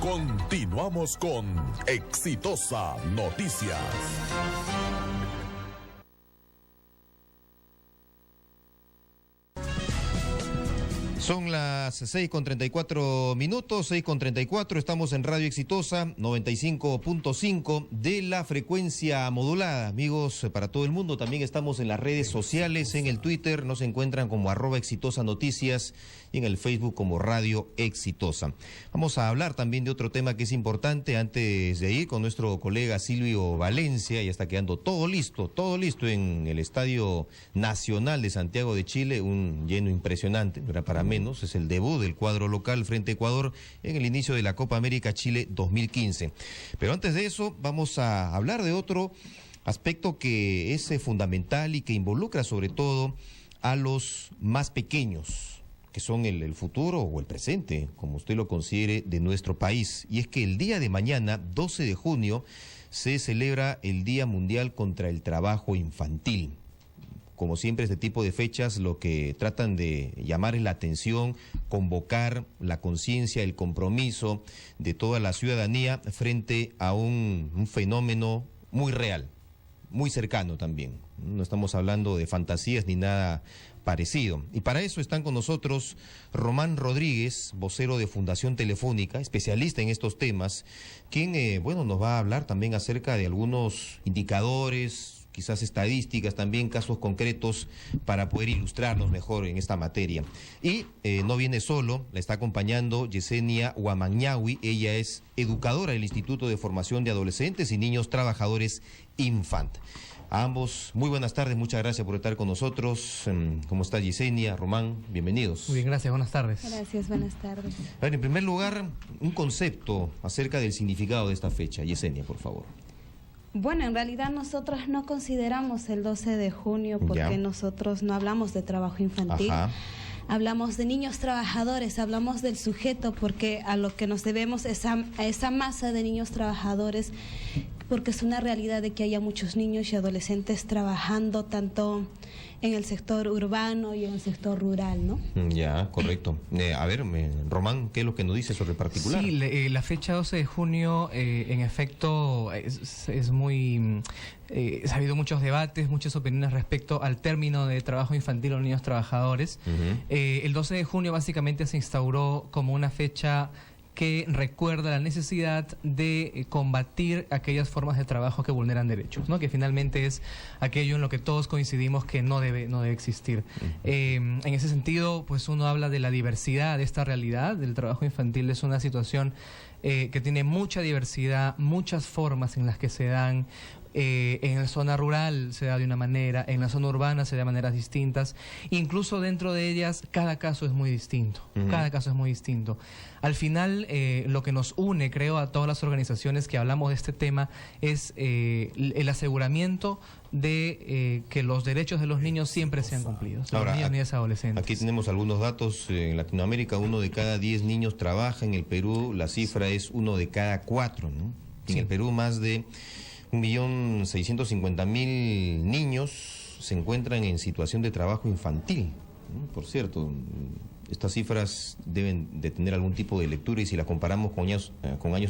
Continuamos con Exitosa Noticias. Son las 6:34 minutos, 6:34, estamos en Radio Exitosa 95.5 de la frecuencia modulada. Amigos, para todo el mundo, también estamos en las redes sociales, en el Twitter, nos encuentran como @Exitosa Noticias y en el Facebook como Radio Exitosa. Vamos a hablar también de otro tema que es importante antes de ir con nuestro colega Silvio Valencia. Ya está quedando todo listo en el Estadio Nacional de Santiago de Chile, un lleno impresionante, no era para menos. Es el debut del cuadro local frente a Ecuador en el inicio de la Copa América Chile 2015. Pero antes de eso vamos a hablar de otro aspecto que es fundamental y que involucra sobre todo a los más pequeños, que son el futuro o el presente, como usted lo considere, de nuestro país. Y es que el día de mañana, 12 de junio, se celebra el Día Mundial contra el Trabajo Infantil. Como siempre, este tipo de fechas lo que tratan de llamar es la atención, convocar la conciencia, el compromiso de toda la ciudadanía frente a un fenómeno muy real, muy cercano también. No estamos hablando de fantasías ni nada parecido. Y para eso están con nosotros Román Rodríguez, vocero de Fundación Telefónica, especialista en estos temas, quien nos va a hablar también acerca de algunos indicadores, quizás estadísticas, también casos concretos para poder ilustrarnos mejor en esta materia. Y no viene solo, la está acompañando Yesenia Huamañahui. Ella es educadora del Instituto de Formación de Adolescentes y Niños Trabajadores Infant. A ambos, muy buenas tardes, muchas gracias por estar con nosotros. ¿Cómo está Yesenia, Román? Bienvenidos. Muy bien, gracias, buenas tardes. Gracias, buenas tardes. A ver, en primer lugar, un concepto acerca del significado de esta fecha. Yesenia, por favor. Bueno, en realidad nosotros no consideramos el 12 de junio porque nosotros no hablamos de trabajo infantil. Ajá. Hablamos de niños trabajadores, hablamos del sujeto, porque a lo que nos debemos es a esa masa de niños trabajadores, porque es una realidad de que haya muchos niños y adolescentes trabajando tanto en el sector urbano y en el sector rural, ¿no? Ya, correcto. Román, ¿qué es lo que nos dice sobre el particular? Sí, la fecha 12 de junio, en efecto, es muy... ha habido muchos debates, muchas opiniones respecto al término de trabajo infantil o niños trabajadores. El 12 de junio básicamente se instauró como una fecha que recuerda la necesidad de combatir aquellas formas de trabajo que vulneran derechos, ¿no? Que finalmente es aquello en lo que todos coincidimos que no debe existir. En ese sentido, pues uno habla de la diversidad de esta realidad, del trabajo infantil. Es una situación que tiene mucha diversidad, muchas formas en las que se dan. En la zona rural se da de una manera, en la zona urbana se da de maneras distintas, incluso dentro de ellas cada caso es muy distinto, cada caso es muy distinto. Al final lo que nos une, creo, a todas las organizaciones que hablamos de este tema es el aseguramiento de que los derechos de los niños siempre sean cumplidos, los niños y niñas adolescentes. Aquí tenemos algunos datos. En Latinoamérica 1 de cada 10 niños trabaja, en el Perú la cifra es 1 de cada 4, ¿no? En el Perú más de 1.650.000 niños se encuentran en situación de trabajo infantil. Por cierto, estas cifras deben de tener algún tipo de lectura, y si las comparamos con años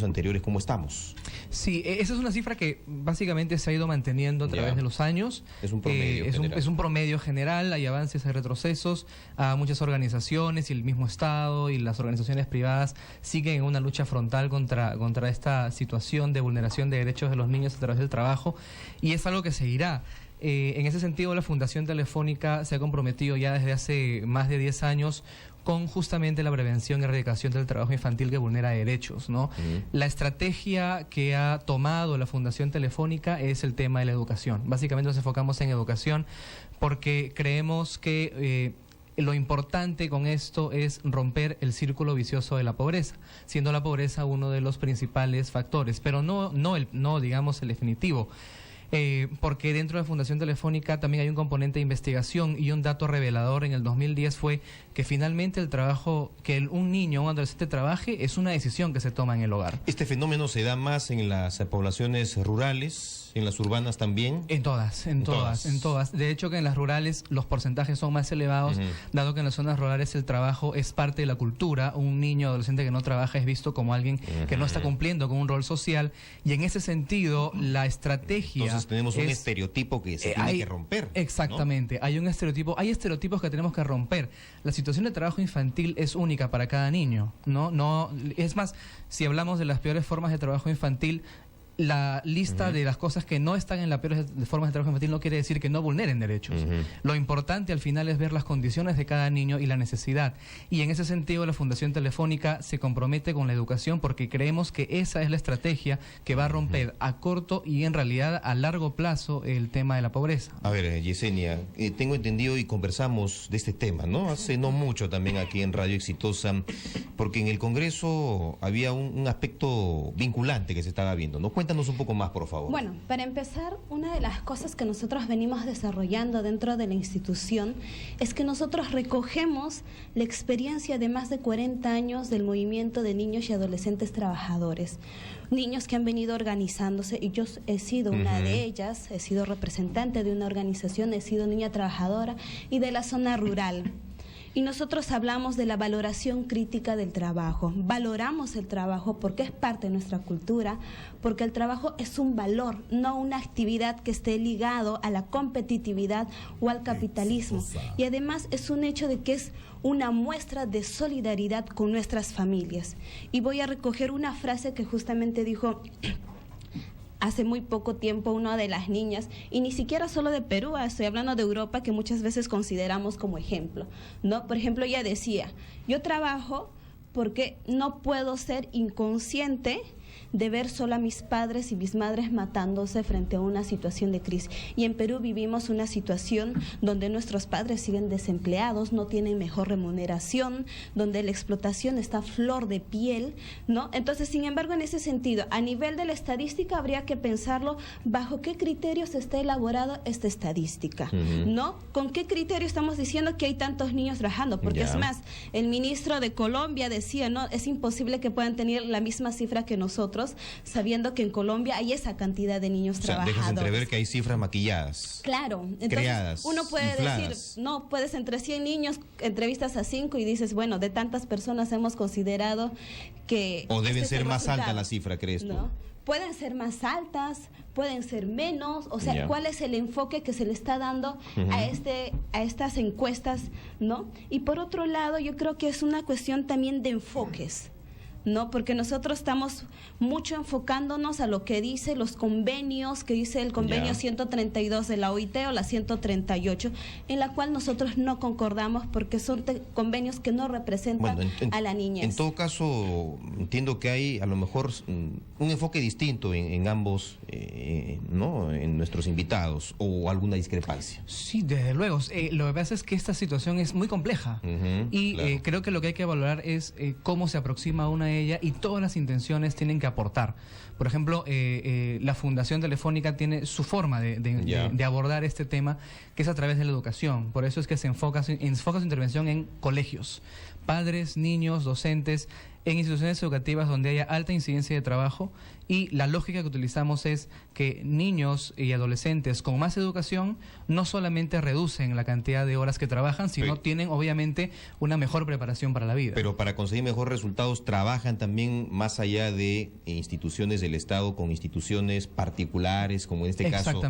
anteriores, ¿cómo estamos? Sí, esa es una cifra que básicamente se ha ido manteniendo a través de los años. Es un promedio general. Es un promedio general, hay avances, hay retrocesos. A muchas organizaciones y el mismo Estado y las organizaciones privadas siguen en una lucha frontal contra esta situación de vulneración de derechos de los niños a través del trabajo, y es algo que seguirá. En ese sentido, la Fundación Telefónica se ha comprometido ya desde hace más de 10 años con justamente la prevención y erradicación del trabajo infantil que vulnera derechos, ¿no? La estrategia que ha tomado la Fundación Telefónica es el tema de la educación. Básicamente nos enfocamos en educación porque creemos que lo importante con esto es romper el círculo vicioso de la pobreza, siendo la pobreza uno de los principales factores, pero no digamos el definitivo. Porque dentro de la Fundación Telefónica también hay un componente de investigación, y un dato revelador en el 2010 fue que finalmente el trabajo, que un niño o un adolescente trabaje, es una decisión que se toma en el hogar. Este fenómeno se da más en las poblaciones rurales, ¿En las urbanas también? En todas. De hecho, que en las rurales los porcentajes son más elevados, dado que en las zonas rurales el trabajo es parte de la cultura. Un niño adolescente que no trabaja es visto como alguien que no está cumpliendo con un rol social, y en ese sentido la estrategia... Entonces tenemos un estereotipo que se tiene que romper. Exactamente, ¿no? Hay estereotipos que tenemos que romper. La situación de trabajo infantil es única para cada niño, ¿no? Es más, si hablamos de las peores formas de trabajo infantil, la lista de las cosas que no están en las peores formas de trabajo infantil no quiere decir que no vulneren derechos. Lo importante al final es ver las condiciones de cada niño y la necesidad. Y en ese sentido la Fundación Telefónica se compromete con la educación, porque creemos que esa es la estrategia que va a romper a corto y en realidad a largo plazo el tema de la pobreza. A ver, Yesenia, tengo entendido y conversamos de este tema, ¿no? Hace no mucho también aquí en Radio Exitosa, porque en el Congreso había un aspecto vinculante que se estaba viendo, ¿no? Cuéntanos un poco más, por favor. Bueno, para empezar, una de las cosas que nosotros venimos desarrollando dentro de la institución es que nosotros recogemos la experiencia de más de 40 años del movimiento de niños y adolescentes trabajadores. Niños que han venido organizándose, y yo he sido una de ellas, he sido representante de una organización, he sido niña trabajadora y de la zona rural. Y nosotros hablamos de la valoración crítica del trabajo. Valoramos el trabajo porque es parte de nuestra cultura, porque el trabajo es un valor, no una actividad que esté ligado a la competitividad o al capitalismo. Y además es un hecho de que es una muestra de solidaridad con nuestras familias. Y voy a recoger una frase que justamente dijo hace muy poco tiempo una de las niñas, y ni siquiera solo de Perú, estoy hablando de Europa, que muchas veces consideramos como ejemplo, ¿no? Por ejemplo, ella decía, yo trabajo porque no puedo ser inconsciente de ver solo a mis padres y mis madres matándose frente a una situación de crisis. Y en Perú vivimos una situación donde nuestros padres siguen desempleados, no tienen mejor remuneración, donde la explotación está a flor de piel, ¿no? Entonces, sin embargo, en ese sentido, a nivel de la estadística habría que pensarlo bajo qué criterios está elaborado esta estadística, ¿no? ¿Con qué criterio estamos diciendo que hay tantos niños trabajando? Porque es más, el ministro de Colombia decía, ¿no? Es imposible que puedan tener la misma cifra que nosotros, sabiendo que en Colombia hay esa cantidad de niños trabajadores. Dejas entrever que hay cifras maquilladas. Claro. Entonces, creadas, uno puede infladas. decir, no, puedes entre 100 niños, entrevistas a 5 y dices, bueno, de tantas personas hemos considerado que... O deben este es ser el más resultado, alta la cifra, ¿crees tú? ¿no? Pueden ser más altas, pueden ser menos, o sea, ¿cuál es el enfoque que se le está dando a estas encuestas, ¿no? Y por otro lado, yo creo que es una cuestión también de enfoques, ¿no? Porque nosotros estamos mucho enfocándonos a lo que dice los convenios, que dice el convenio 132 de la OIT o la 138, en la cual nosotros no concordamos porque son convenios que no representan a la niñez. En todo caso, entiendo que hay a lo mejor un enfoque distinto en ambos, ¿no? En nuestros invitados, o alguna discrepancia. Sí, desde luego. Lo que pasa es que esta situación es muy compleja y claro, creo que lo que hay que valorar es cómo se aproxima una de ella, y todas las intenciones tienen que aportar. Por ejemplo, la Fundación Telefónica tiene su forma de abordar este tema, que es a través de la educación. Por eso es que se enfoca su intervención en colegios, padres, niños, docentes, en instituciones educativas donde haya alta incidencia de trabajo, y la lógica que utilizamos es que niños y adolescentes con más educación no solamente reducen la cantidad de horas que trabajan, sino tienen obviamente una mejor preparación para la vida. Pero para conseguir mejores resultados trabajan también más allá de instituciones del Estado con instituciones particulares, como en este caso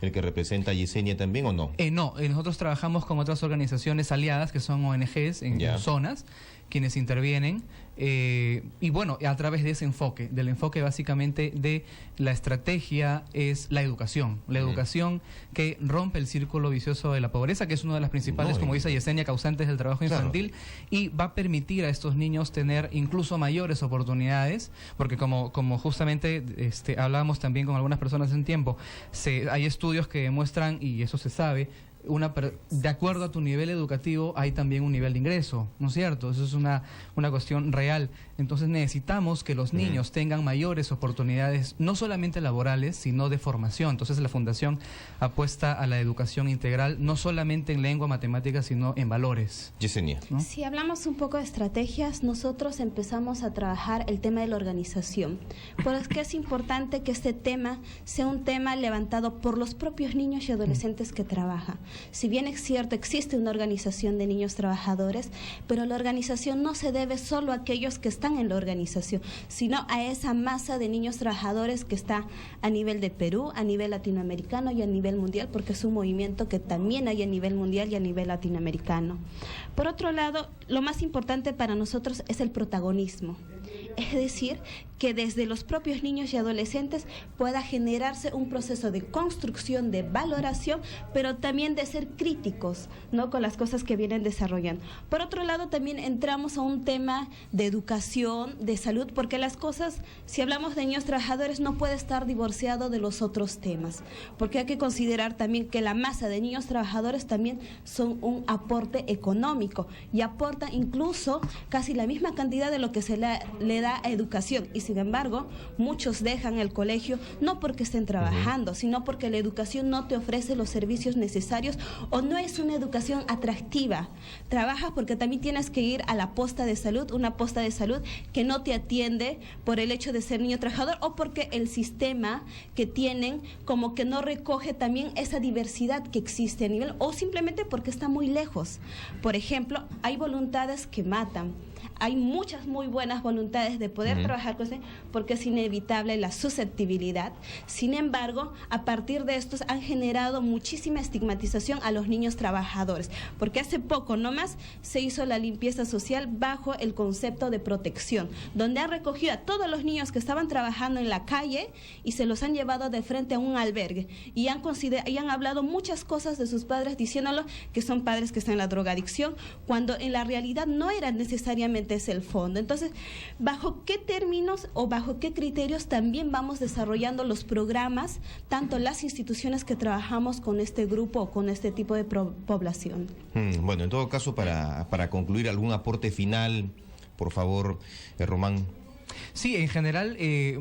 el que representa a Yesenia también, ¿o no? No, nosotros trabajamos con otras organizaciones aliadas que son ONGs en zonas, quienes intervienen, y bueno, a través de ese enfoque, del enfoque básicamente de la estrategia es la educación que rompe el círculo vicioso de la pobreza, que es una de las principales, como dice Yesenia, causantes del trabajo infantil, y va a permitir a estos niños tener incluso mayores oportunidades, porque como justamente hablábamos también con algunas personas en tiempo, hay estudios que demuestran, y eso se sabe, de acuerdo a tu nivel educativo hay también un nivel de ingreso, ¿no es cierto? Eso es una cuestión real. Entonces necesitamos que los niños tengan mayores oportunidades, no solamente laborales, sino de formación. Entonces la Fundación apuesta a la educación integral, no solamente en lengua, matemáticas, sino en valores. Yesenia, ¿no? Si hablamos un poco de estrategias, nosotros empezamos a trabajar el tema de la organización. Porque es importante que este tema sea un tema levantado por los propios niños y adolescentes que trabajan. Si bien es cierto, existe una organización de niños trabajadores, pero la organización no se debe solo a aquellos que están en la organización, sino a esa masa de niños trabajadores que está a nivel de Perú, a nivel latinoamericano y a nivel mundial, porque es un movimiento que también hay a nivel mundial y a nivel latinoamericano. Por otro lado, lo más importante para nosotros es el protagonismo. Es decir, que desde los propios niños y adolescentes pueda generarse un proceso de construcción, de valoración, pero también de ser críticos, ¿no?, con las cosas que vienen desarrollando. Por otro lado, también entramos a un tema de educación, de salud, porque las cosas, si hablamos de niños trabajadores, no puede estar divorciado de los otros temas, porque hay que considerar también que la masa de niños trabajadores también son un aporte económico y aportan incluso casi la misma cantidad de lo que se le da a educación, y sin embargo muchos dejan el colegio no porque estén trabajando, sino porque la educación no te ofrece los servicios necesarios o no es una educación atractiva. Trabajas porque también tienes que ir a la posta de salud, una posta de salud que no te atiende por el hecho de ser niño trabajador o porque el sistema que tienen como que no recoge también esa diversidad que existe a nivel, o simplemente porque está muy lejos. Por ejemplo, hay voluntades que matan. Hay muchas muy buenas voluntades de poder trabajar con eso, porque es inevitable la susceptibilidad. Sin embargo, a partir de estos han generado muchísima estigmatización a los niños trabajadores, porque hace poco nomás se hizo la limpieza social bajo el concepto de protección, donde han recogido a todos los niños que estaban trabajando en la calle y se los han llevado de frente a un albergue y han hablado muchas cosas de sus padres, diciéndolo que son padres que están en la drogadicción, cuando en la realidad no era necesariamente es el fondo. Entonces, ¿bajo qué términos o bajo qué criterios también vamos desarrollando los programas, tanto las instituciones que trabajamos con este grupo o con este tipo de población? Bueno, en todo caso, para concluir, algún aporte final, por favor, Román. Sí, en general,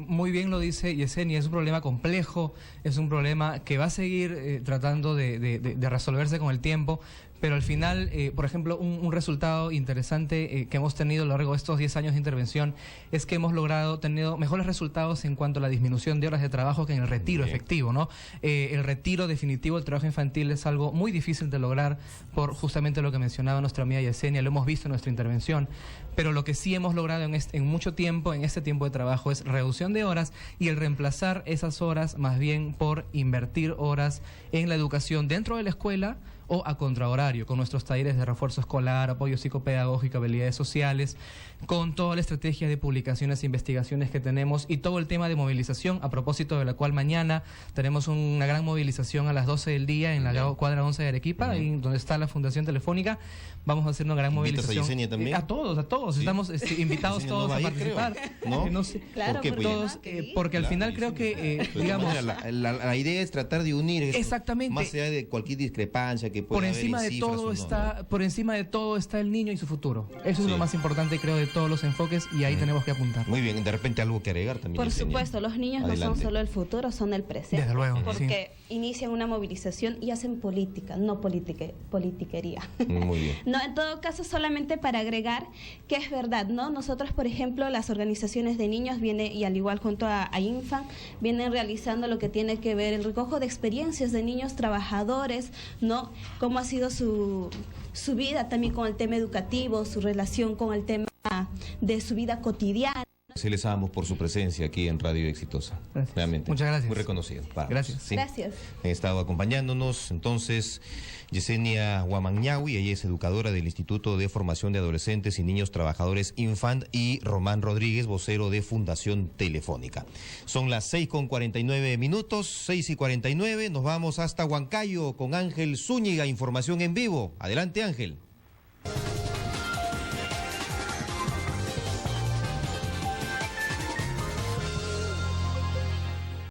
muy bien lo dice Yesenia, es un problema complejo, es un problema que va a seguir tratando de resolverse con el tiempo, pero al final, por ejemplo, un resultado interesante que hemos tenido a lo largo de estos 10 años de intervención es que hemos tenido mejores resultados en cuanto a la disminución de horas de trabajo que en el retiro efectivo, ¿no? El retiro definitivo del trabajo infantil es algo muy difícil de lograr por justamente lo que mencionaba nuestra amiga Yesenia, lo hemos visto en nuestra intervención, pero lo que sí hemos logrado en mucho tiempo, en este tiempo de trabajo, es reducción de horas y el reemplazar esas horas más bien por invertir horas en la educación dentro de la escuela o a contrahorario, con nuestros talleres de refuerzo escolar, apoyo psicopedagógico, habilidades sociales, con toda la estrategia de publicaciones e investigaciones que tenemos y todo el tema de movilización, a propósito de la cual mañana tenemos una gran movilización a las 12 del día en la cuadra 11 de Arequipa, ahí donde está la Fundación Telefónica. Vamos a hacer una gran movilización. ¿Invitas a Yesenia también? A todos. ¿Sí? Estamos invitados todos a participar. ¿No? Sé, claro, ¿por qué? todos, porque al final creo que, digamos... La idea es tratar de unir esto, exactamente, más allá de cualquier discrepancia que pueda por haber encima en de cifras todo o no. por encima de todo está el niño y su futuro. Eso es Sí. lo más importante, creo, de todos los enfoques, y ahí tenemos que apuntar. Muy bien, de repente algo que agregar también. Por Yesenia. supuesto, los niños no Adelante. son solo el futuro, son el presente. Desde luego, porque inician una movilización y hacen política, no politiquería. Muy bien. No, en todo caso, solamente para agregar que es verdad, ¿no? Nosotros, por ejemplo, las organizaciones de niños y al igual junto a Infan, vienen realizando lo que tiene que ver el recojo de experiencias de niños trabajadores, ¿no? Cómo ha sido su vida también con el tema educativo, su relación con el tema de su vida cotidiana. Se les damos por su presencia aquí en Radio Exitosa. Gracias. Realmente. Muchas gracias. Muy reconocido. Gracias. Sí. Gracias. Han estado acompañándonos entonces Yesenia Huamañahui, ella es educadora del Instituto de Formación de Adolescentes y Niños Trabajadores Infant, y Román Rodríguez, vocero de Fundación Telefónica. Son las 6:49, 6:49, nos vamos hasta Huancayo con Ángel Zúñiga, información en vivo. Adelante, Ángel.